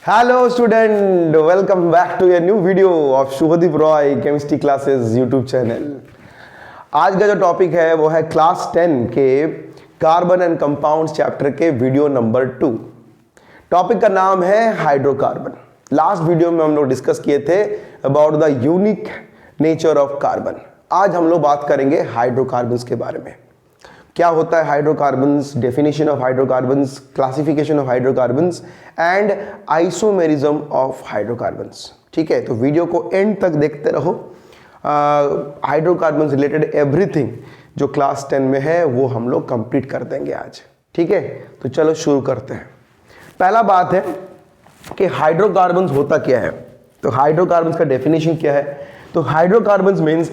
Hello student, welcome back to a new video of Shubhdeep Roy chemistry classes YouTube channel. आज का जो topic है वो है क्लास 10 के कार्बन एंड कंपाउंड्स चैप्टर के वीडियो नंबर 2। टॉपिक का नाम है हाइड्रोकार्बन। लास्ट वीडियो में हम लोग डिस्कस किए थे about the unique nature of carbon. आज हम लोग बात करेंगे हाइड्रोकार्बन्स के बारे में। क्या होता है hydrocarbons, definition of hydrocarbons, classification of hydrocarbons and isomerism of hydrocarbons. ठीक है, तो वीडियो को एंड तक देखते रहो। हाइड्रोकार्बन्स रिलेटेड एवरीथिंग जो क्लास 10 में है वो हम लोग कंप्लीट कर देंगे आज। ठीक है, तो चलो शुरू करते हैं। पहला बात है कि हाइड्रोकार्बन्स होता क्या है। तो हाइड्रोकार्बन्स का डेफिनेशन क्या है? तो hydrocarbons means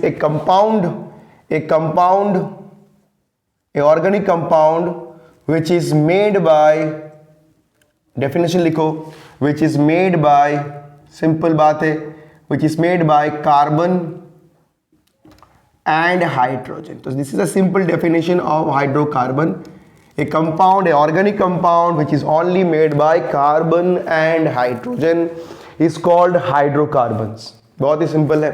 A organic compound which is made by, definition लिखो, which is made by, simple बात है, which is made by carbon and hydrogen. So this is a simple definition of hydrocarbon. A compound, a organic compound which is only made by carbon and hydrogen is called hydrocarbons. बहुत ही simple है।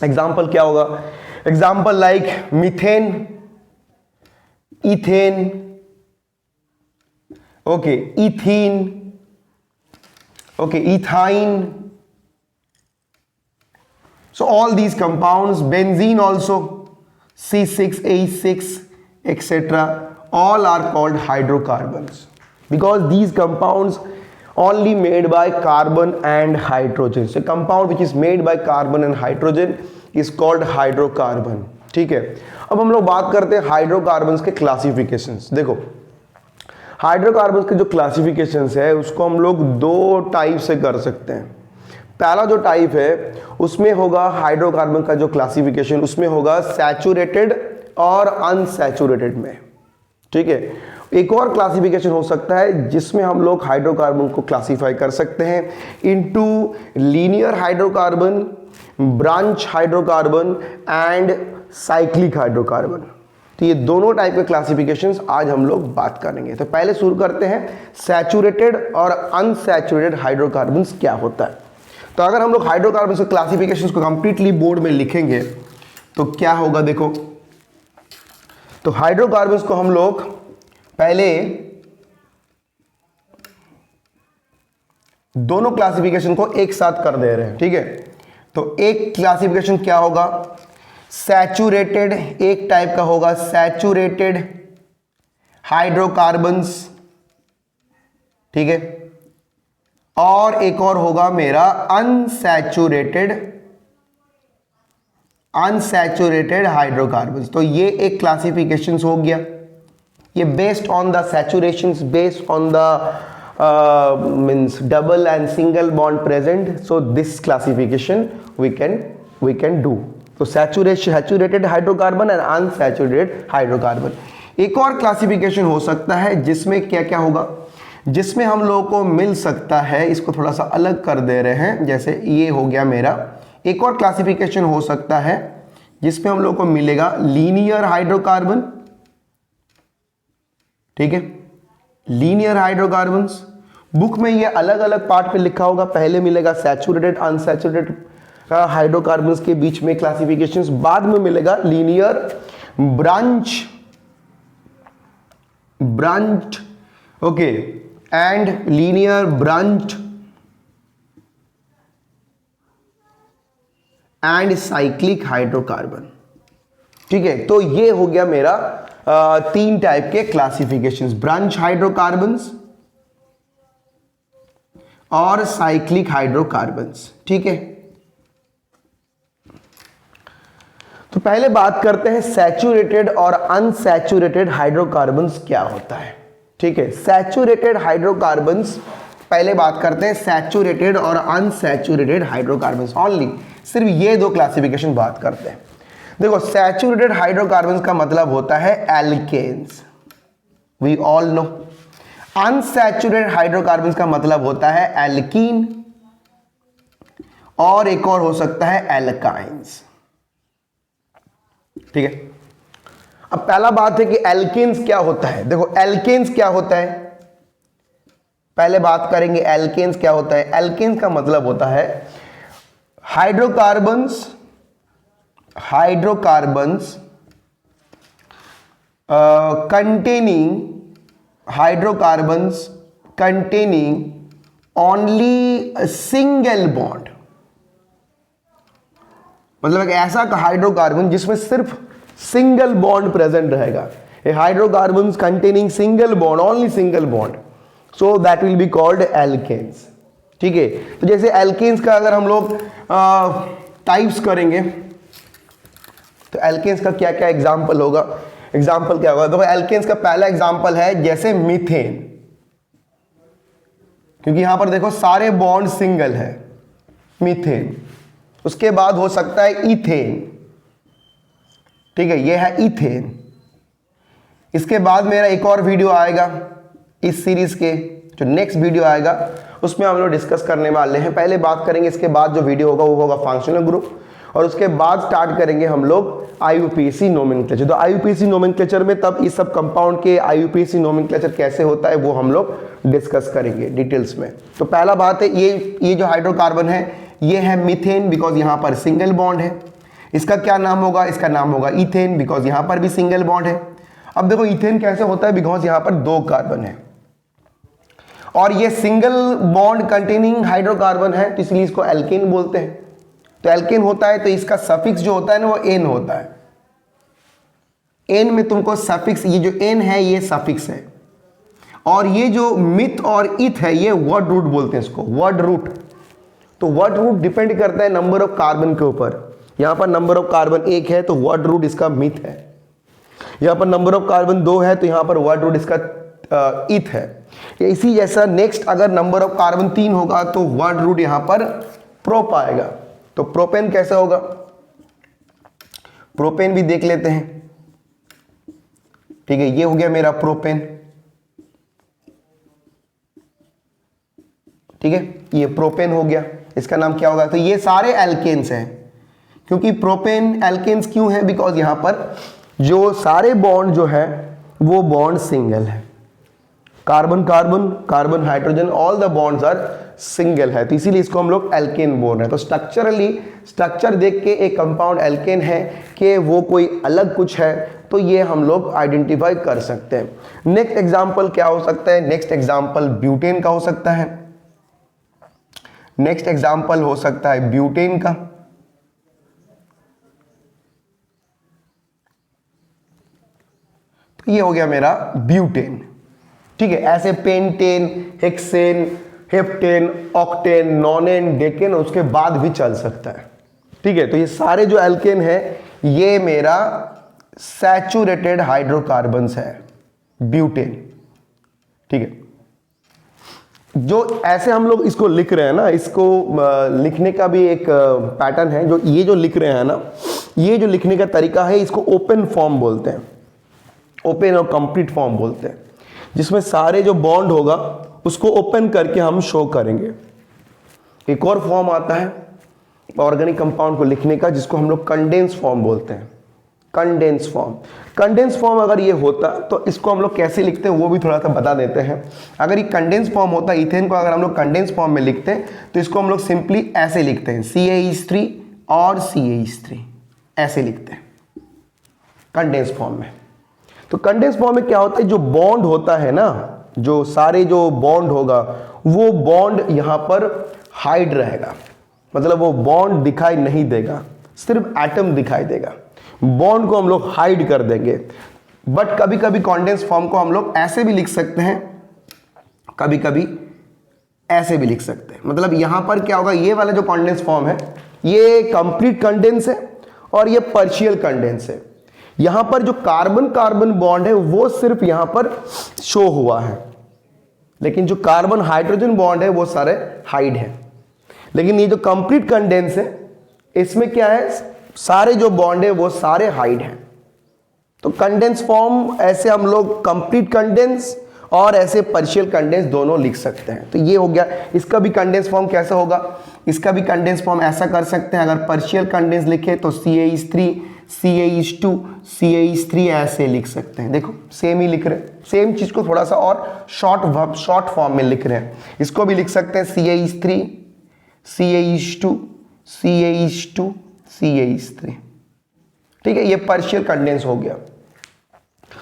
Example क्या होगा? Example like methane, ethane, okay, ethene, okay, ethyne. So all these compounds, benzene also, C6H6, etc., all are called hydrocarbons because these compounds only made by carbon and hydrogen. So compound which is made by carbon and hydrogen is called hydrocarbon. ठीक है, अब हम लोग बात करते हैं hydrocarbons के classifications. देखो, हाइड्रोकार्बन्स के जो क्लासिफिकेशंस है उसको हम लोग दो टाइप से कर सकते हैं। पहला जो टाइप है उसमें होगा हाइड्रोकार्बन का जो क्लासिफिकेशन, उसमें होगा सैचुरेटेड और अनसैचुरेटेड में। ठीक है, एक और क्लासिफिकेशन हो सकता है जिसमें हम लोग हाइड्रोकार्बन को क्लासिफाई कर सकते हैं into linear hydrocarbon, branch hydrocarbon and cyclic hydrocarbon. तो ये दोनों टाइप के क्लासिफिकेशंस आज हम लोग बात करेंगे। तो पहले शुरू करते हैं सैचुरेटेड और अनसैचुरेटेड हाइड्रोकार्बन्स क्या होता है। तो अगर हम लोग हाइड्रोकार्बन्स के क्लासिफिकेशंस को कंप्लीटली बोर्ड में लिखेंगे तो क्या होगा? देखो, तो हाइड्रोकार्बन्स को हम लोग पहले दोनों क्लासिफिकेशन को एक साथ कर दे रहे हैं। ठीक है, तो एक क्लासिफिकेशन क्या होगा? सैचुरेटेड, एक टाइप का होगा सैचुरेटेड हाइड्रोकार्बन्स। ठीक है, और एक और होगा मेरा अनसैचुरेटेड हाइड्रोकार्बन्स। तो ये एक क्लासिफिकेशन हो गया। ये based on the saturations, based on the means double and single bond present. So this classification we can do. तो saturated hydrocarbon and unsaturated hydrocarbon. एक और क्लासिफिकेशन हो सकता है जिसमें क्या क्या होगा, जिसमें हम लोगों को मिल सकता है, इसको थोड़ा सा अलग कर दे रहे हैं, जैसे ये हो गया मेरा। एक और क्लासिफिकेशन हो सकता है जिसमें हम लोगों को मिलेगा लीनियर हाइड्रोकार्बन। ठीक है, लीनियर हाइड्रोकार्बन्स। बुक में ये अलग अलग पार्ट पे लिखा होगा। पहले मिलेगा सैचुरेटेड अनसैचुरेटेड हाइड्रोकार्बन्स के बीच में क्लासिफिकेशंस, बाद में मिलेगा linear branch okay and linear branch and cyclic hydrocarbon. ठीक है, तो ये हो गया मेरा तीन टाइप के क्लासिफिकेशंस, ब्रांच हाइड्रोकार्बन्स और साइक्लिक हाइड्रोकार्बन्स। ठीक है, तो पहले बात करते हैं सैचुरेटेड और अनसैचुरेटेड हाइड्रोकार्बन्स क्या होता है। ठीक है, सैचुरेटेड हाइड्रोकार्बन्स, पहले बात करते हैं सैचुरेटेड और अनसैचुरेटेड हाइड्रोकार्बन्स ओनली। सिर्फ ये दो क्लासिफिकेशन बात करते हैं। देखो, सैचुरेटेड हाइड्रोकार्बन्स का मतलब होता है alkanes, we all know. Unsaturated hydrocarbons का मतलब होता है एल्कीन और एक और हो सकता है एल्काइंस। ठीक है, अब पहला बात है कि एल्केन्स क्या होता है। देखो, एल्केन्स क्या होता है? पहले बात करेंगे एल्केन्स क्या होता है। एल्केन्स का मतलब होता है hydrocarbons containing only a single bond, मतलब एक ऐसा हाइड्रोकार्बन जिसमें सिर्फ सिंगल बॉन्ड प्रेजेंट रहेगा। A hydrocarbons containing single bond, only single bond, so that will be called alkanes. ठीक है, तो जैसे एल्केन्स का अगर हम लोग टाइप्स करेंगे तो एल्केन्स का क्या क्या एग्जाम्पल होगा, एग्जाम्पल क्या होगा। देखो एल्केन्स का पहला एग्जाम्पल है जैसे मीथेन, क्योंकि यहां पर देखो सारे बॉन्ड सिंगल है, मीथेन। उसके बाद हो सकता है इथेन, ठीक है, ये है इथेन। इसके बाद मेरा एक और वीडियो आएगा इस सीरीज के, जो नेक्स्ट वीडियो आएगा उसमें हम लोग डिस्कस करने वाले हैं। पहले बात करेंगे, इसके बाद जो वीडियो होगा वो होगा फंक्शनल ग्रुप, और उसके बाद स्टार्ट करेंगे हम लोग IUPAC नोमेनक्लेचर। तो IUPAC नोमेनक्लेचर में तब इस सब कंपाउंड के IUPAC नोमेनक्लेचर कैसे होता है वो हम लोग डिस्कस करेंगे डिटेल्स में। तो पहला बात है ये जो हाइड्रोकार्बन है ये है मीथेन, बिकॉज यहाँ पर सिंगल बॉन्ड है। इसका क्या नाम होगा, इसका नाम होगा इथेन, बिकॉज यहाँ पर भी सिंगल बॉन्ड है। अब देखो इथेन कैसे होता है, बिकॉज यहाँ पर 2 कार्बन है और ये सिंगल बॉन्ड कंटेनिंग हाइड्रोकार्बन है, तो इसलिए इसको एल्केन बोलते हैं। तो एल्केन होता है तो इसका सफिक्स जो होता है ना वो एन होता है। एन में तुमको सफिक्स, ये जो एन है ये सफिक्स है, और ये जो मिथ और इथ है ये वर्ड रूट बोलते हैं इसको, वर्ड रूट। तो वर्ड रूट डिपेंड करता है नंबर ऑफ कार्बन के ऊपर। यहां पर नंबर ऑफ कार्बन 1 है तो वर्ड रूट इसका मिथ है, यहां पर नंबर ऑफ कार्बन 2 है तो यहां पर वर्ड रूट इसका इथ है। इसी जैसा नेक्स्ट अगर नंबर ऑफ कार्बन 3 होगा तो वर्ड रूट यहां पर प्रोप आएगा। तो प्रोपेन कैसा होगा, प्रोपेन भी देख लेते हैं। ठीक है, ये हो गया मेरा प्रोपेन, ठीक है, ये प्रोपेन हो गया। इसका नाम क्या होगा, तो ये सारे एल्केन्स हैं। क्योंकि प्रोपेन एल्केन्स क्यों है, बिकॉज यहां पर जो सारे बॉन्ड जो है वो बॉन्ड सिंगल है। Carbon carbon, carbon hydrogen, all the bonds are single है, तो इसीलिए इसको हम लोग एल्केन बोल रहे हैं। तो स्ट्रक्चरली स्ट्रक्चर देख के एक कंपाउंड एल्केन है कि वो कोई अलग कुछ है, तो ये हम लोग आइडेंटिफाई कर सकते हैं। नेक्स्ट एग्जांपल क्या हो सकता है, नेक्स्ट एग्जांपल ब्यूटेन का हो सकता है। नेक्स्ट एग्जांपल हो सकता है ब्यूटेन का। तो ये हो गया मेरा ब्यूटेन, ठीक है। ऐसे pentane, hexane, heptane, octane, nonane, decane उसके बाद भी चल सकता है, ठीक है। तो ये सारे जो एल्केन है ये मेरा सैचुरेटेड हाइड्रोकार्बन्स है, ब्यूटेन, ठीक है। जो ऐसे हम लोग इसको लिख रहे हैं ना, इसको लिखने का भी एक पैटर्न है। जो ये जो लिख रहे हैं ना, ये जो लिखने का तरीका है इसको ओपन फॉर्म बोलते हैं, ओपन और कंप्लीट फॉर्म बोलते हैं, जिसमें सारे जो बॉन्ड होगा उसको ओपन करके हम शो करेंगे। एक और फॉर्म आता है ऑर्गेनिक कंपाउंड को लिखने का, जिसको हम लोग कंडेंस फॉर्म बोलते हैं, कंडेंस फॉर्म। कंडेंस फॉर्म अगर ये होता तो इसको हम लोग कैसे लिखते हैं वो भी थोड़ा सा बता देते हैं। अगर ये कंडेंस फॉर्म होता, इथेन को अगर हम लोग कंडेंस फॉर्म में लिखते हैं तो इसको हम लोग सिंपली ऐसे लिखते हैं, CaH3 और CaH3 ऐसे लिखते हैं कंडेंस फॉर्म में। तो कंडेंस फॉर्म में क्या होता है, जो बॉन्ड होता है ना, जो सारे जो बॉन्ड होगा वो बॉन्ड यहां पर हाइड रहेगा, मतलब वो बॉन्ड दिखाई नहीं देगा, सिर्फ एटम दिखाई देगा। बॉन्ड को हम लोग हाइड कर देंगे। बट कभी कभी कंडेंस फॉर्म को हम लोग ऐसे भी लिख सकते हैं, कभी कभी ऐसे भी लिख सकते हैं। मतलब यहां पर क्या होगा, ये वाला जो कंडेंस फॉर्म है ये कंप्लीट कंडेंस है और ये पार्शियल कंडेंस है। यहां पर जो कार्बन कार्बन बॉन्ड है वो सिर्फ यहां पर शो हुआ है, लेकिन जो कार्बन हाइड्रोजन बॉन्ड है वो सारे हाइड है। लेकिन ये जो कंप्लीट कंडेंस है इसमें क्या है, सारे जो बॉन्ड है वो सारे हाइड हैं। तो कंडेंस फॉर्म ऐसे हम लोग कंप्लीट कंडेंस और ऐसे पार्शियल कंडेंस दोनों लिख सकते हैं। तो ये हो गया। इसका भी कंडेंस फॉर्म कैसा होगा, इसका भी कंडेंस फॉर्म ऐसा कर सकते हैं। अगर पार्शियल कंडेंस लिखे तो CaH3 CH2 CH3 ऐसे लिख सकते हैं। देखो सेम ही लिख रहे हैं, सेम चीज को थोड़ा सा और शॉर्ट फॉर्म में लिख रहे हैं। इसको भी लिख सकते हैं CH3 CH2 CH2 CH3। ठीक है, ये पार्शियल कंडेंस हो गया।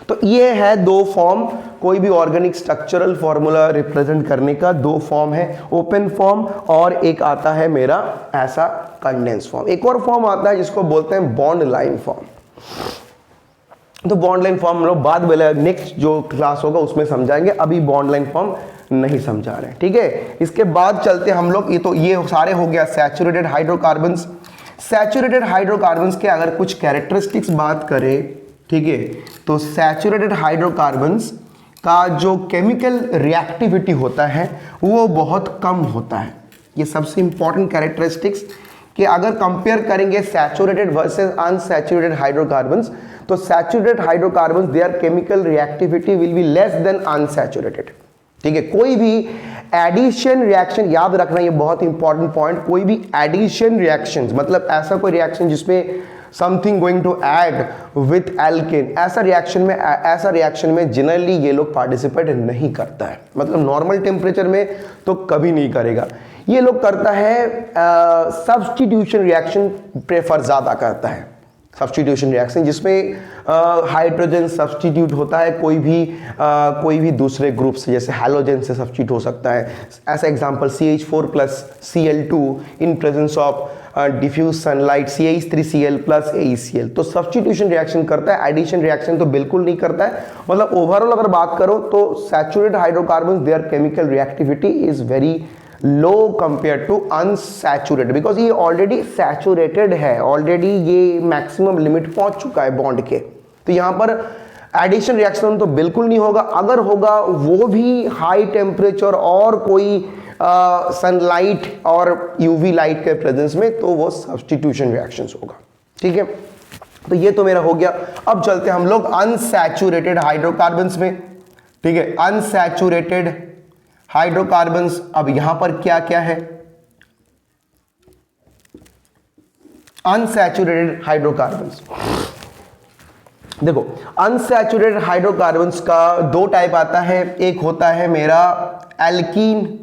तो ये है दो फॉर्म, कोई भी ऑर्गेनिक स्ट्रक्चरल फॉर्मूला रिप्रेजेंट करने का दो फॉर्म है, ओपन फॉर्म और एक आता है मेरा ऐसा कंडेंस फॉर्म। एक और फॉर्म आता है जिसको बोलते हैं बॉन्ड लाइन फॉर्म। तो बॉन्ड लाइन फॉर्म हम लोग बाद में नेक्स्ट जो क्लास होगा उसमें समझाएंगे, अभी बॉन्ड लाइन फॉर्म नहीं समझा रहे हैं। ठीक है, इसके बाद चलते हम लोग, ये सारे हो गया सैचुरेटेड हाइड्रोकार्बन्स। सैचुरेटेड हाइड्रोकार्बन्स के अगर कुछ कैरेक्टरिस्टिक्स बात करें, ठीक है, तो सैचुरेटेड हाइड्रोकार्बन्स का जो केमिकल रिएक्टिविटी होता है वो बहुत कम होता है। ये सबसे इंपॉर्टेंट कैरेक्टरिस्टिक्स कि अगर कंपेयर करेंगे सैचुरेटेड वर्सेस अनसैचुरेटेड हाइड्रोकार्बन्स, तो saturated hydrocarbons their chemical reactivity will be less than unsaturated. ठीक है, कोई भी एडिशन रिएक्शन, याद रखना ये बहुत इंपॉर्टेंट पॉइंट, कोई भी एडिशन रिएक्शन मतलब ऐसा कोई रिएक्शन जिसमें something going to add with alkane, ऐसा रिएक्शन में जनरली ये लोग पार्टिसिपेट नहीं करता है। मतलब नॉर्मल टेम्परेचर में तो कभी नहीं करेगा, ये लोग करता है सब्स्टिट्यूशन रिएक्शन प्रेफर ज़्यादा करता है। सब्स्टिट्यूशन रिएक्शन जिसमें हाइड्रोजन सब्स्टिट्यूट होता है कोई भी दूसरे ग्रुप से, जैसे हैलोजन से सब्स्टिट्यूट हो सकता है। ऐसा example CH4 plus Cl2 in presence of diffuse sunlight CH3Cl plus AeCl, तो सब्स्टिट्यूशन रिएक्शन करता है, एडिशन रिएक्शन तो बिल्कुल नहीं करता है। मतलब ओवरऑल अगर बात करो तो saturated hydrocarbons their chemical reactivity is very low compare to unsaturated, because ये ऑलरेडी सैचुरेटेड है, ऑलरेडी ये मैक्सिमम लिमिट पहुंच चुका है बॉन्ड के। तो यहाँ पर एडिशन रिएक्शन तो बिल्कुल नहीं होगा, अगर होगा वो भी हाई टेम्परेचर और कोई सनलाइट और यूवी लाइट के प्रेजेंस में, तो वो सब्स्टिट्यूशन रिएक्शंस होगा। ठीक है, तो ये तो मेरा हो गया। अब चलते हम लोग अनसैचुरेटेड हाइड्रोकार्बन्स में। ठीक है, अनसैचुरेटेड हाइड्रोकार्बन्स, अब यहां पर क्या क्या है? अनसैचुरेटेड हाइड्रोकार्बन्स, देखो अनसैचुरेटेड हाइड्रोकार्बन्स का दो टाइप आता है, एक होता है मेरा एल्कीन,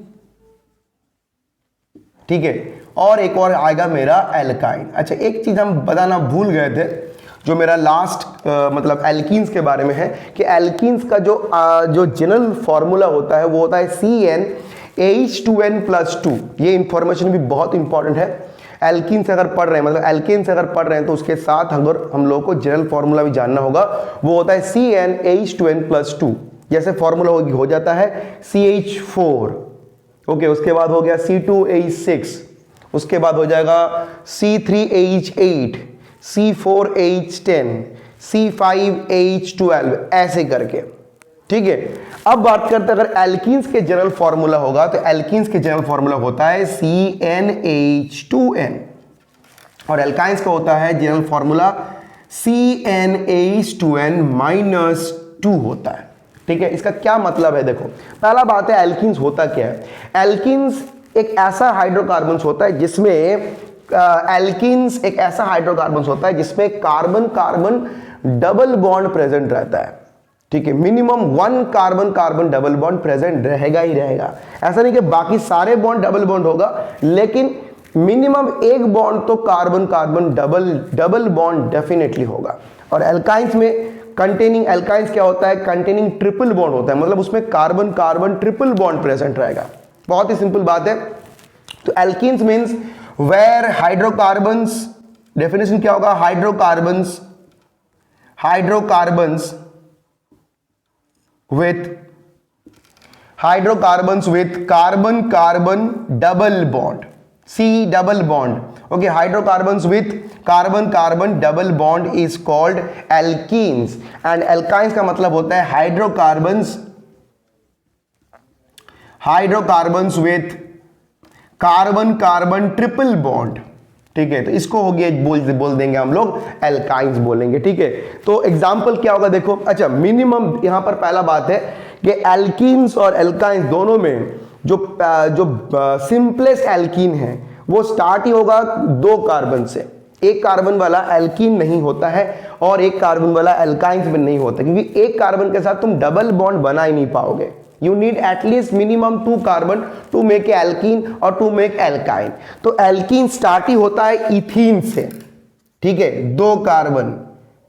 ठीक है, और एक और आएगा मेरा एल्काइन। अच्छा, एक चीज हम बताना भूल गए थे जो मेरा लास्ट मतलब एल्कीन्स के बारे में है कि एल्कीन्स का जो जनरल फॉर्मूला होता है वो होता है CnH2n+2। ये इंफॉर्मेशन भी बहुत इंपॉर्टेंट है। एल्कीन से अगर पढ़ रहे हैं, मतलब एल्केन से अगर पढ़ रहे हैं, तो उसके साथ अगर हम लोगों को जनरल फॉर्मूला भी जानना होगा, वो होता है CnH2n+2। जैसे फॉर्मूला हो जाता है CH4, ओके, उसके बाद हो गया C2H6, उसके बाद हो जाएगा C3H8, C4H10, C5H12, ऐसे करके। ठीक है, अब बात करते हैं अगर एल्कीन्स के जनरल फॉर्मूला होगा, तो एल्कीन्स के जनरल फॉर्मूला होता है CnH2n, और एल्काइंस का होता है जनरल फॉर्मूला CnH2n-2 होता है। ठीक है, इसका क्या मतलब है? देखो, पहला बात है एल्कीन्स होता क्या है। एल्कीन्स एक ऐसा हाइड्रोकार्बन होता है जिसमें एल्कीन्स एक ऐसा हाइड्रोकार्बन होता है जिसमें carbon carbon double bond present रहता है। ठीक है, minimum 1 carbon carbon double bond present रहेगा ही रहेगा। ऐसा नहीं कि बाकी सारे बॉन्ड डबल बॉन्ड होगा, लेकिन मिनिमम एक बॉन्ड तो carbon carbon double bond definitely होगा। और एल्काइंस में कंटेनिंग, एल्काइंस क्या होता है? कंटेनिंग ट्रिपल बॉन्ड होता है, मतलब उसमें carbon carbon triple bond present रहेगा। बहुत ही सिंपल बात है। तो alkenes means where hydrocarbons, definition क्या होगा? Hydrocarbons with carbon carbon double bond, C double bond, okay, hydrocarbons with carbon carbon double bond is called alkenes, and alkynes का मतलब होता है hydrocarbons with carbon carbon triple bond. ठीक है, तो इसको हो गया बोल देंगे हम लोग एल्काइंस बोलेंगे। ठीक है, तो एग्जांपल क्या होगा देखो। अच्छा, मिनिमम यहां पर पहला बात है कि एल्कीन्स और एल्काइंस दोनों में जो सिंपलेस्ट एल्कीन है वो स्टार्ट ही होगा 2 कार्बन से। एक कार्बन वाला एल्कीन नहीं होता है और एक कार्बन वाला एल्काइंस में नहीं होता, क्योंकि एक कार्बन के साथ तुम डबल बॉन्ड बना ही नहीं पाओगे। You need at least minimum 2 carbon to make alkene और टू मेक एल्काइन। तो एल्कीन स्टार्ट ही होता है इथीन से, ठीक है, 2 कार्बन,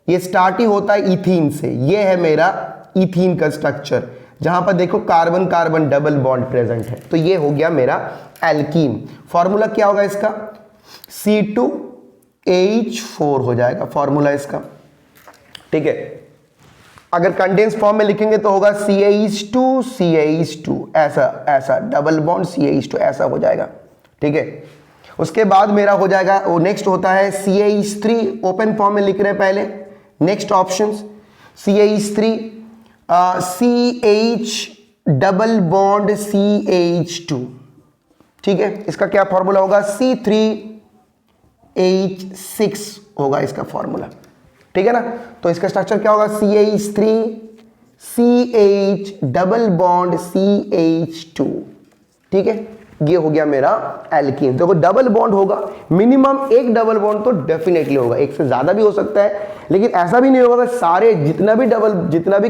ये स्टार्ट ही होता है इथीन से। ये है मेरा इथीन का स्ट्रक्चर, जहां पर देखो carbon carbon double bond present है। तो ये हो गया मेरा एल्कीन। फॉर्मूला क्या होगा इसका? C2H4 हो जाएगा फॉर्मूला इसका, ठीक है। अगर कंडेंस फॉर्म में लिखेंगे तो होगा CH2 ऐसा डबल बॉन्ड CH2 ऐसा हो जाएगा, ठीक है। उसके बाद मेरा हो जाएगा, वो नेक्स्ट होता है CH3, ओपन फॉर्म में लिख रहे हैं पहले। Next option CH3 CH double bond CH2, ठीक है। इसका क्या फॉर्मूला होगा? C3H6 होगा इसका फॉर्मूला, ठीक है ना। तो इसका स्ट्रक्चर क्या होगा? CH3 CH double bond CH2, ठीक है। ये हो गया मेरा एल्कीन। देखो डबल बॉन्ड होगा, मिनिमम एक डबल बॉन्ड तो डेफिनेटली होगा, एक से ज्यादा भी हो सकता है, लेकिन ऐसा भी नहीं होगा कि सारे जितना भी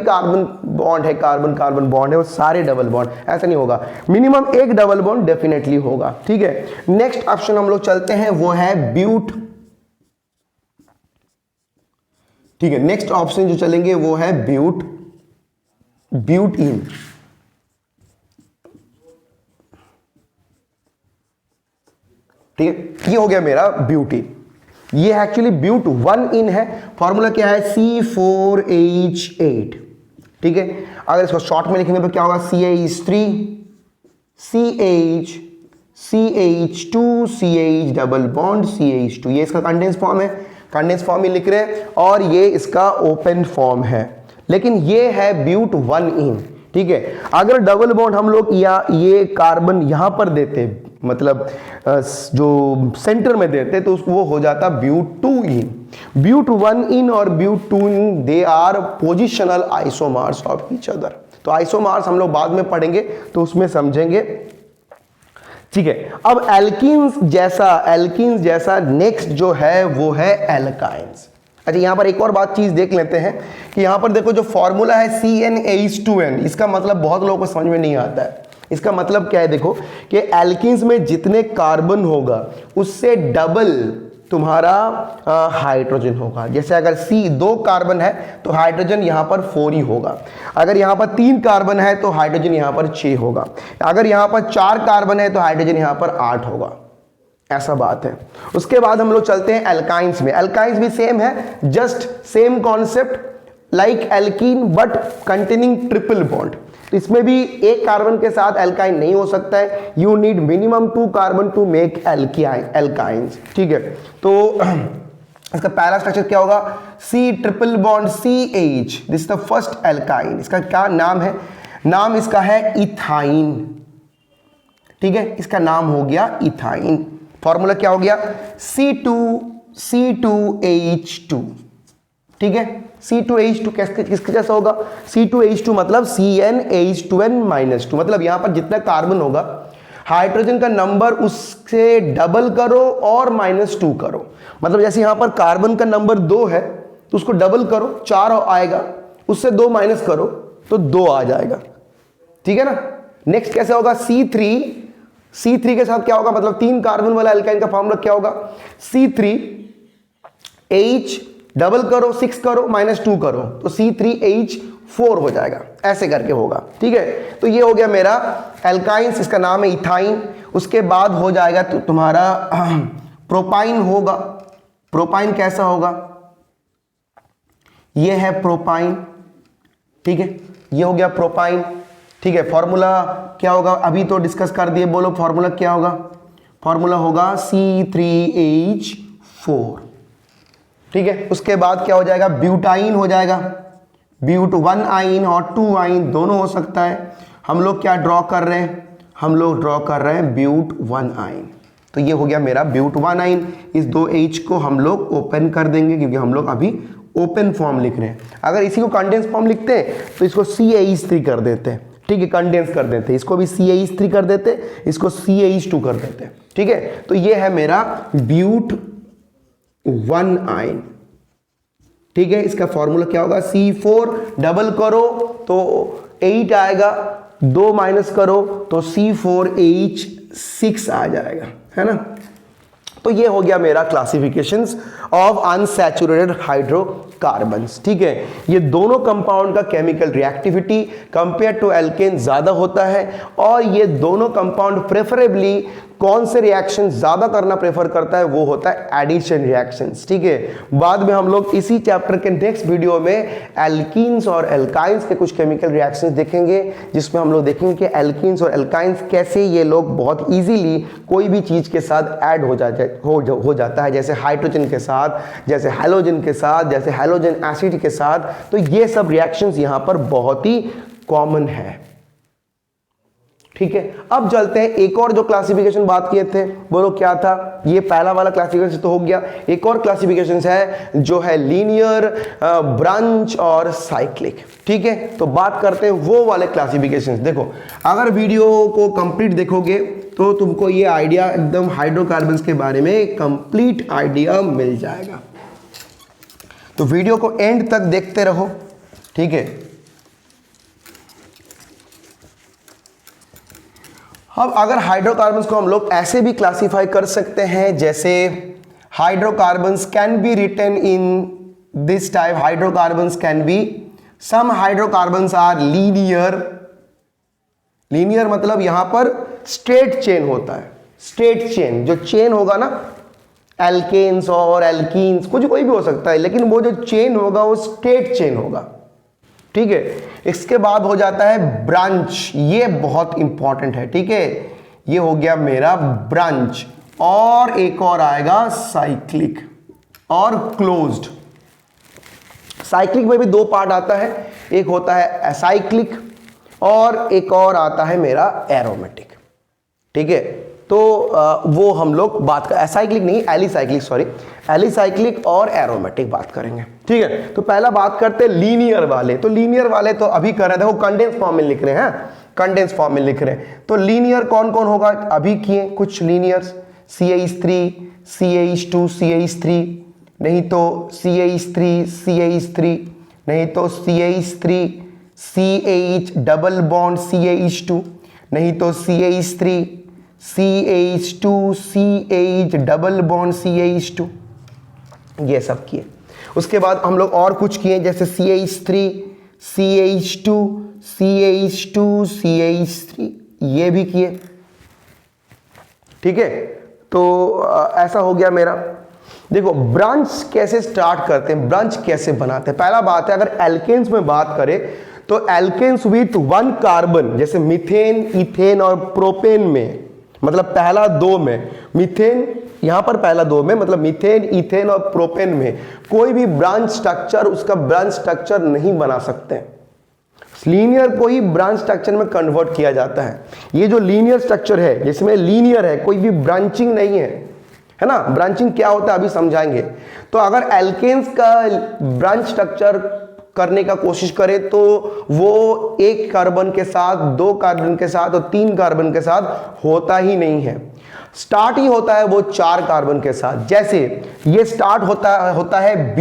कार्बन बॉन्ड है, कार्बन कार्बन बॉन्ड है, वो सारे डबल बॉन्ड, ऐसा नहीं होगा। मिनिमम एक डबल बॉन्ड डेफिनेटली होगा, ठीक है। नेक्स्ट ऑप्शन हम लोग चलते हैं, वो है ब्यूट, ठीक है। नेक्स्ट ऑप्शन जो चलेंगे वो है ब्यूटीन, ठीक है। ये हो गया मेरा ब्यूटीन। ये एक्चुअली ब्यूट 1 इन है। फॉर्मूला क्या है? C4H8, ठीक है। अगर इसको शॉर्ट में लिखेंगे तो क्या होगा? CH3 CH2 CH double bond CH2। ये इसका कंडेंस फॉर्म है, कंडेंस फॉर्म ही लिख रहे हैं, और ये इसका ओपन फॉर्म है, लेकिन ये है ब्यूट 1 इन, ठीक है। अगर डबल बॉन्ड हम लोग या ये कार्बन यहां पर देते, मतलब जो सेंटर में देते, तो वो हो जाता ब्यूट 2 इन। ब्यूट 1 इन और but 2 ene, they are positional isomers of each other. तो आइसोमर्स हम लोग बाद में पढ़ेंगे तो उसमें समझेंगे, ठीक है। अब एल्कीन्स जैसा नेक्स्ट जो है वो है एल्काइंस। अच्छा, यहां पर एक और बात चीज देख लेते हैं कि यहां पर देखो जो फॉर्मूला है CnH2n, इसका मतलब बहुत लोगों को समझ में नहीं आता है। इसका मतलब क्या है? देखो कि एल्कीन्स में जितने कार्बन होगा उससे डबल तुम्हारा हाइड्रोजन होगा। जैसे अगर C 2 कार्बन है तो हाइड्रोजन यहां पर 4 ही होगा। अगर यहां पर 3 कार्बन है तो हाइड्रोजन यहां पर 6 होगा। अगर यहां पर 4 कार्बन है तो हाइड्रोजन यहां पर 8 होगा। ऐसा बात है। उसके बाद हम लोग चलते हैं एल्काइंस में। एल्काइंस भी सेम है, just same concept like alkene but containing triple bond. तो इसमें भी एक कार्बन के साथ एल्काइन नहीं हो सकता है, you need minimum 2 carbon to make alkynes, ठीक है। तो इसका पहला स्ट्रक्चर क्या होगा? C triple bond CH, this is the first alkyne. इसका क्या नाम है? नाम इसका है इथाइन, ठीक है। इसका नाम हो गया इथाइन। फॉर्मूला क्या हो गया? C2H2, ठीक है। C2H2 किसके जैसा होगा? C2H2 मतलब CnH2n-2, मतलब यहां पर जितना कार्बन होगा हाइड्रोजन का नंबर उससे डबल करो और -2 करो। मतलब जैसे यहां पर कार्बन का नंबर 2 है तो उसको डबल करो, 4 आएगा, उससे 2 माइनस करो तो 2 आ जाएगा, ठीक है ना। नेक्स्ट कैसे होगा? C3 के साथ क्या होगा? मतलब 3 कार्बन वाला एल्काइन का फॉर्मूला क्या होगा? C3H डबल करो, 6 करो, -2 करो तो C3H4 हो जाएगा। ऐसे करके होगा, ठीक है। तो ये हो गया मेरा एल्काइंस, इसका नाम है इथाइन। उसके बाद हो जाएगा तो तुम्हारा प्रोपाइन होगा। प्रोपाइन कैसा होगा? ये है प्रोपाइन, ठीक है। ये हो गया प्रोपाइन, ठीक है। फॉर्मूला क्या होगा? अभी तो डिस्कस कर दिए, बोलो फॉर्मूला क्या होगा? फॉर्मूला होगा C3H4, ठीक है। उसके बाद क्या हो जाएगा? ब्यूटाइन हो जाएगा। ब्यूट 1 आइन और 2 आइन दोनों हो सकता है। हम लोग क्या ड्रॉ कर रहे हैं? हम लोग ड्रॉ कर रहे हैं ब्यूट 1 आइन। तो ये हो गया मेरा ब्यूट 1 आइन। इस 2 H को हम लोग ओपन कर देंगे क्योंकि हम लोग अभी ओपन फॉर्म लिख रहे हैं। अगर इसी को कंडेंस फॉर्म लिखते हैं तो इसको CH3 कर देते हैं, ठीक है, कंडेंस कर देते हैं। इसको भी CH3 कर देते, इसको CH2 कर देते हैं, ठीक है। तो ये है मेरा ब्यूट 1 आयन। ठीक है, इसका फॉर्मूला क्या होगा, C4 डबल करो तो 8 आएगा, 2 माइनस करो तो C4H6 आ जाएगा, है ना। तो ये हो गया मेरा क्लासिफिकेशंस ऑफ अनसैचुरेटेड हाइड्रोकार्बन्स। ठीक है, ये दोनों कंपाउंड का chemical reactivity compare to alkane ज्यादा होता है, और ये दोनों कंपाउंड प्रेफरेबली कौन से रिएक्शन ज्यादा करना प्रेफर करता है, वो होता है एडिशन रिएक्शंस। ठीक है, बाद में हम लोग इसी चैप्टर के नेक्स्ट वीडियो में एल्कीन्स और एल्काइंस के कुछ केमिकल रिएक्शंस देखेंगे, जिसमें हम लोग देखेंगे कि एल्कीन्स और एल्काइंस कैसे ये लोग बहुत इजीली कोई भी चीज के साथ ऐड हो जाता है, जैसे हाइड्रोजन के साथ, जैसे हैलोजन के साथ, जैसे हैलोजन एसिड के साथ। तो ये सब रिएक्शंस यहां पर बहुत ही कॉमन है। ठीक है, अब चलते हैं एक और जो क्लासिफिकेशन बात किए थे, बोलो क्या था। ये पहला वाला क्लासिफिकेशन तो हो गया, एक और क्लासिफिकेशन है जो है लीनियर, ब्रांच और साइक्लिक। ठीक है, तो बात करते हैं वो वाले क्लासिफिकेशन। देखो, अगर वीडियो को कंप्लीट देखोगे तो तुमको ये आइडिया एकदम हाइड्रोकार्बन्स के बारे में कंप्लीट आइडिया मिल जाएगा। तो वीडियो को एंड तक देखते रहो। ठीक है, अब अगर हाइड्रोकार्बन्स को हम लोग ऐसे भी क्लासिफाई कर सकते हैं, जैसे hydrocarbons can be written in this type, hydrocarbons can be, some hydrocarbons are linear. Linear मतलब यहां पर स्ट्रेट चेन होता है, स्ट्रेट चेन, जो चेन होगा ना, एल्केन्स और एल्कीन्स कुछ कोई भी हो सकता है, लेकिन वो जो चेन होगा वो स्ट्रेट चेन होगा। ठीक है, इसके बाद हो जाता है ब्रांच, ये बहुत इंपॉर्टेंट है। ठीक है, ये हो गया मेरा ब्रांच, और एक और आएगा साइक्लिक और क्लोज्ड। साइक्लिक में भी दो पार्ट आता है, एक होता है एसाइक्लिक और एक और आता है मेरा एरोमेटिक। ठीक है, तो वो हम लोग बात कर, एसाइक्लिक नहीं, एलिसाइक्लिक, सॉरी, एलिसाइक्लिक और एरोमेटिक बात करेंगे। ठीक है, तो पहला बात करते हैं लीनियर वाले। तो लीनियर वाले तो अभी कर रहे थे, वो कंडेंस फॉर्म में लिख रहे हैं, कंडेंस फॉर्म में लिख रहे हैं। तो लीनियर कौन कौन होगा, अभी किए कुछ लीनियर्स, CH3, CH2, CH3, नहीं तो CH3, CH3, नहीं तो CH3, CH double bond CH2, नहीं तो CH3, CH2, CH double bond CH2, ये सब किए। उसके बाद हम लोग और कुछ किए, जैसे CH3, CH2, CH2, CH3, ये भी किए। ठीक है, तो ऐसा हो गया मेरा। देखो, ब्रांच कैसे स्टार्ट करते हैं, ब्रांच कैसे बनाते हैं। पहला बात है, अगर एल्केन्स में बात करें तो एल्केन्स विथ 1 कार्बन, जैसे मीथेन, इथेन और प्रोपेन में, मतलब पहला 2 में, मीथेन यहां पर पहला 2 में, मतलब मीथेन, इथेन और प्रोपेन में कोई भी ब्रांच स्ट्रक्चर, उसका ब्रांच स्ट्रक्चर नहीं बना सकते। लीनियर को ही ब्रांच स्ट्रक्चर में कन्वर्ट किया जाता है। ये जो लीनियर स्ट्रक्चर है, जिसमें लीनियर है, कोई भी ब्रांचिंग नहीं है ना। ब्रांचिंग क्या होता है अभी समझाएंगे। तो अगर एल्केन्स का ब्रांच स्ट्रक्चर करने का कोशिश करें तो वो 1 कार्बन के साथ, 2 कार्बन के साथ और 3 कार्बन के साथ होता ही नहीं है। स्टार्ट ही होता है वो 4 कार्बन के साथ। जैसे ये स्टार्ट होता है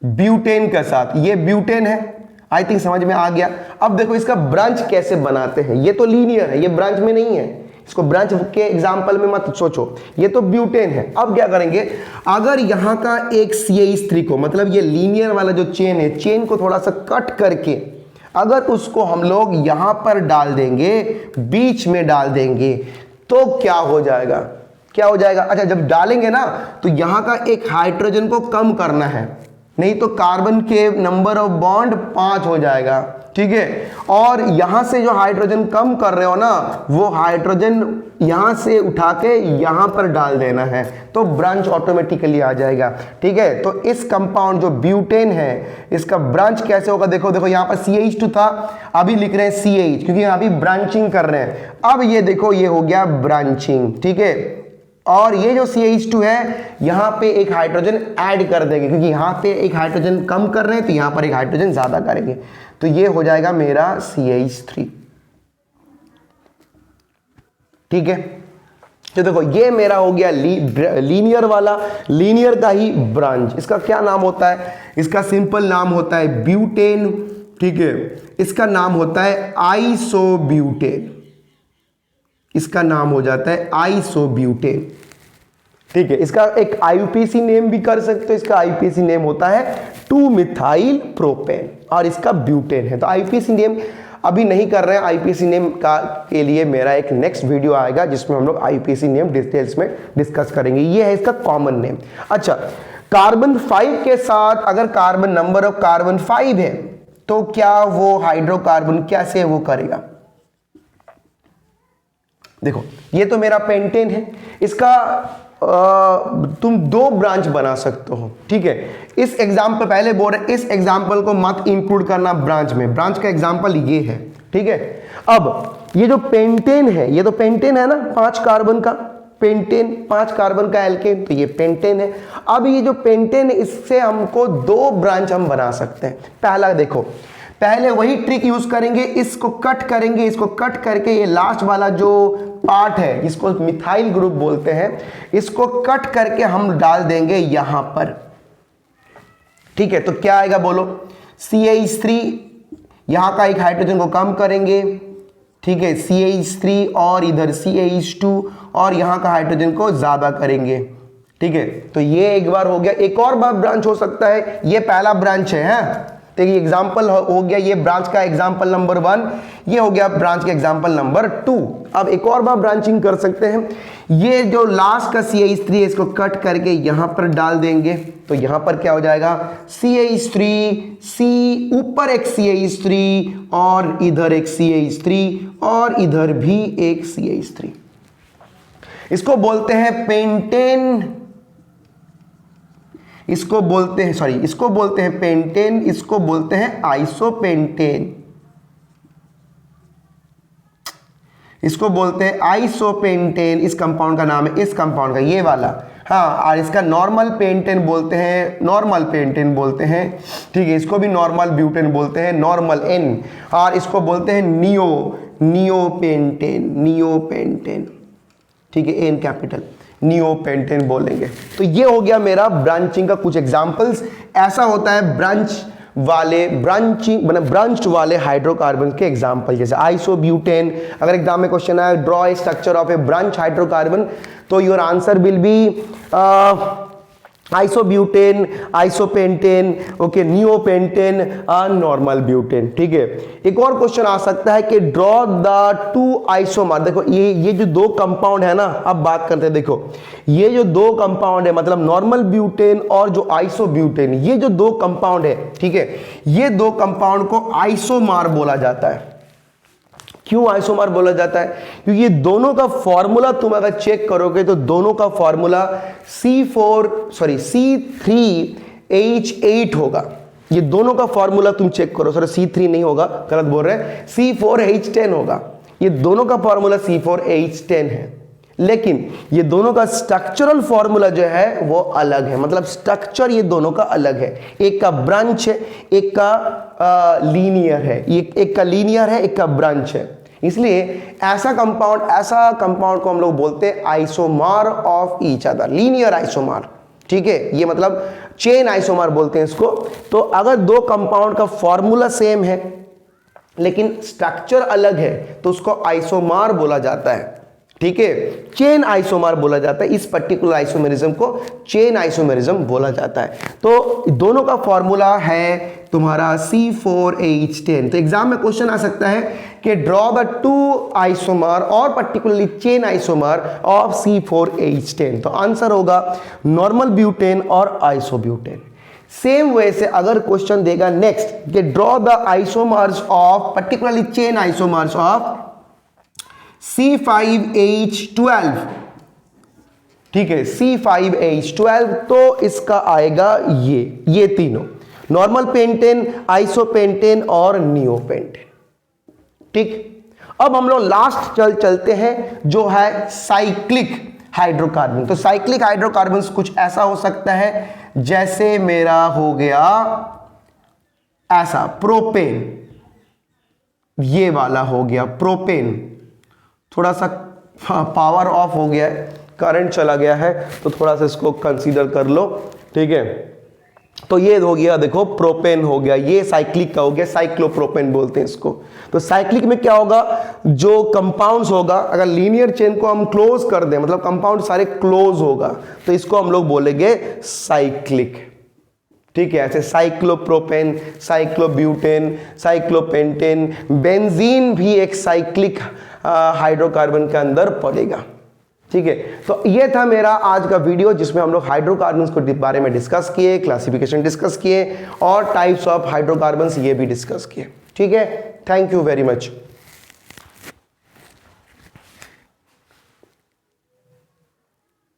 ब्यूटेन के साथ, ये ब्यूटेन है, आई थिंक समझ में आ गया। अब देखो इसका ब्रांच कैसे बनाते हैं, ये तो लीनियर है, ये ब्रांच में नहीं है, इसको ब्रांच के एग्जांपल में मत सोचो, ये तो ब्यूटेन है। अब क्या करेंगे, अगर यहां का एक CH3 को, मतलब ये लीनियर वाला जो चेन है, चेन को थोड़ा सा कट करके अगर उसको हम लोग यहां पर डाल देंगे, बीच में डाल देंगे, तो क्या हो जाएगा, क्या हो जाएगा। अच्छा, जब डालेंगे ना तो यहां का एक हाइड्रोजन को कम करना है, नहीं तो कार्बन के नंबर ऑफ बॉन्ड 5 हो जाएगा। ठीक है, और यहां से जो हाइड्रोजन कम कर रहे हो ना, वो हाइड्रोजन यहां से उठा के यहां पर डाल देना है, तो ब्रांच ऑटोमेटिकली आ जाएगा। ठीक है, तो इस कंपाउंड जो ब्यूटेन है, इसका ब्रांच कैसे होगा, देखो देखो यहां पर CH2 था, अभी लिख रहे हैं CH, क्योंकि अभी ब्रांचिंग कर रहे हैं। अब ये देखो, ये हो गया ब्रांचिंग। ठीक है, और ये जो CH2 है, यहां पे एक हाइड्रोजन ऐड कर देंगे, क्योंकि यहां पे एक हाइड्रोजन कम कर रहे हैं तो यहां पर एक हाइड्रोजन ज्यादा करेंगे, तो ये हो जाएगा मेरा CH3। ठीक है, तो देखो ये मेरा हो गया लीनियर वाला, लीनियर का ही ब्रांच। इसका क्या नाम होता है? इसका सिंपल नाम होता है ब्यूटेन, ठीक है। इसका नाम होता है आइसोब्यूटेन, इसका नाम हो जाता है आइसोब्यूटेन, ठीक है। इसका एक आईयूपीएसी नेम भी कर सकते हो, इसका आईयूपीएसी नेम होता है 2 मिथाइल प्रोपेन और इसका ब्यूटेन है। तो आईयूपीएसी नेम अभी नहीं कर रहे हैं, आईयूपीएसी नेम का के लिए मेरा एक नेक्स्ट वीडियो आएगा जिसमें हम लोग आईयूपीएसी नेम डिटेल्स में डिस्कस करेंगे। ये है इसका कॉमन नेम। अच्छा, कार्बन 5 के साथ अगर कार्बन नंबर ऑफ कार्बन 5 है तो क्या वो हाइड्रोकार्बन कैसे वो करेगा? देखो ये तो मेरा पेंटेन है, इसका तुम 2 ब्रांच बना सकते हो, ठीक है। इस एग्जाम्पल पहले बोल रहे, इस एग्जाम्पल को मत इंक्लूड करना ब्रांच में, ब्रांच का एग्जाम्पल ये है, ठीक है। अब ये जो पेंटेन है, ये तो पेंटेन है ना, 5 कार्बन का पेंटेन, 5 कार्बन का एल्केन, तो ये पेंटेन है। अब ये जो पेंटेन है इससे हमको 2 ब्रांच हम बना सकते हैं। पहला देखो, पहले वही ट्रिक यूज करेंगे, इसको कट करेंगे, इसको कट करके ये लास्ट वाला जो पार्ट है जिसको मिथाइल ग्रुप बोलते हैं, इसको कट करके हम डाल देंगे यहां पर, ठीक है। तो क्या आएगा बोलो? CH3, यहां का एक हाइड्रोजन को कम करेंगे, ठीक है, CH3 और इधर CH2 और यहां का हाइड्रोजन को ज्यादा करेंगे, ठीक है। तो ये एक बार हो गया। एक और बार ब्रांच हो सकता है, ये पहला ब्रांच है, तो ये एग्जाम्पल हो गया, ये ब्रांच का एग्जाम्पल नंबर 1, ये हो गया ब्रांच का एग्जाम्पल नंबर 2। अब एक और बार ब्रांचिंग कर सकते हैं, ये जो लास्ट का CH3 है इसको कट करके यहां पर डाल देंगे, तो यहां पर क्या हो जाएगा? CH3, C ऊपर एक CH3 और इधर एक CH3 और इधर भी एक CH3। इसको बोलते हैं पेंटेन, इसको बोलते हैं, सॉरी, इसको बोलते हैं पेंटेन, इसको बोलते हैं आइसोपेंटेन, इसको बोलते हैं आइसोपेंटेन। इस कंपाउंड का नाम है, इस कंपाउंड का ये वाला, हाँ। और इसका नॉर्मल पेंटेन बोलते हैं, नॉर्मल पेंटेन बोलते हैं, ठीक है। इसको भी नॉर्मल ब्यूटेन बोलते हैं, नॉर्मल N, और इसको बोलते हैं नियोपेंटेन, नियोपेंटेन, ठीक है, N कैपिटल, नियोपेंटेन बोलेंगे। तो ये हो गया मेरा ब्रांचिंग का कुछ एग्जांपल्स। ऐसा होता है ब्रांच वाले, ब्रांचिंग मतलब ब्रांच्ड वाले हाइड्रोकार्बन के एग्जांपल, जैसे आइसोब्यूटेन। अगर एग्जाम में क्वेश्चन आया draw a structure of a branch hydrocarbon, तो your answer will be isobutane, isopentane, okay, neopentane, normal butane, ठीक है। एक और क्वेश्चन आ सकता है कि ड्रॉ द 2 आइसोमर। देखो ये जो 2 कंपाउंड है ना, अब बात करते हैं। देखो ये जो 2 कंपाउंड है, मतलब नॉर्मल ब्यूटेन और जो आइसोब्यूटेन, ये जो 2 कंपाउंड है, ठीक है, ये 2 कंपाउंड को आइसोमर बोला जाता है। क्यों आइसोमर बोला जाता है? क्योंकि ये दोनों का फॉर्मूला तुम अगर चेक करोगे तो दोनों का फॉर्मूला C3H8 होगा। ये दोनों का फॉर्मूला तुम चेक करो, सॉरी C3 नहीं होगा, गलत बोल रहे हैं, C4H10 होगा। ये दोनों का फॉर्मूला C4H10 है, लेकिन ये दोनों का स्ट्रक्चरल फॉर्मूला जो है वो अलग है, मतलब स्ट्रक्चर ये दोनों का अलग है। एक का ब्रांच है, एक का लीनियर है, एक का लीनियर है, एक का ब्रांच है। इसलिए ऐसा कंपाउंड को हम लोग बोलते हैं isomer of each other, linear isomer, ठीक है। ये मतलब चेन आइसोमर बोलते हैं इसको। तो अगर 2 कंपाउंड का फॉर्मूला सेम है लेकिन स्ट्रक्चर अलग है तो उसको आइसोमर बोला जाता है, ठीक है, चेन आइसोमर बोला जाता है। इस पर्टिकुलर आइसोमेरिज्म को चेन आइसोमेरिज्म बोला जाता है। तो दोनों का फॉर्मूला है तुम्हारा C4H10। तो एग्जाम में क्वेश्चन आ सकता है कि ड्रॉ द 2 आइसोमर और particularly chain isomer of C4H10। तो आंसर होगा नॉर्मल ब्यूटेन और आइसोब्यूटेन। सेम वे से अगर क्वेश्चन देगा नेक्स्ट कि draw the isomers of particularly chain isomers of C5H12, ठीक है, C5H12, तो इसका आएगा ये तीनों, नॉर्मल पेंटेन, आइसोपेंटेन और नियोपेंटेन, ठीक। अब हम लोग लास्ट चलते हैं जो है साइक्लिक हाइड्रोकार्बन। तो साइक्लिक हाइड्रोकार्बन कुछ ऐसा हो सकता है जैसे मेरा हो गया ऐसा प्रोपेन, ये वाला हो गया प्रोपेन, थोड़ा सा पावर ऑफ हो गया है, करंट चला गया है, तो थोड़ा सा इसको कंसीडर कर लो, ठीक है। तो ये हो गया, देखो प्रोपेन हो गया, ये साइक्लिक का हो गया, साइक्लोप्रोपेन बोलते हैं इसको। तो साइक्लिक में क्या होगा, जो कंपाउंड्स होगा, अगर लीनियर चेन को हम क्लोज कर दें, मतलब कंपाउंड सारे क्लोज होगा, तो इसको हम लोग बोलेंगे साइक्लिक, ठीक है। ऐसे साइक्लोप्रोपेन, साइक्लोब्यूटेन, साइक्लोपेंटेन, बेंजीन भी एक साइक्लिक हाइड्रोकार्बन के अंदर पड़ेगा, ठीक है। तो ये था मेरा आज का वीडियो, जिसमें हम लोग हाइड्रोकार्बन्स के बारे में डिस्कस किए, क्लासिफिकेशन डिस्कस किए और टाइप्स ऑफ हाइड्रोकार्बन्स ये भी डिस्कस किए, ठीक है। Thank you very much.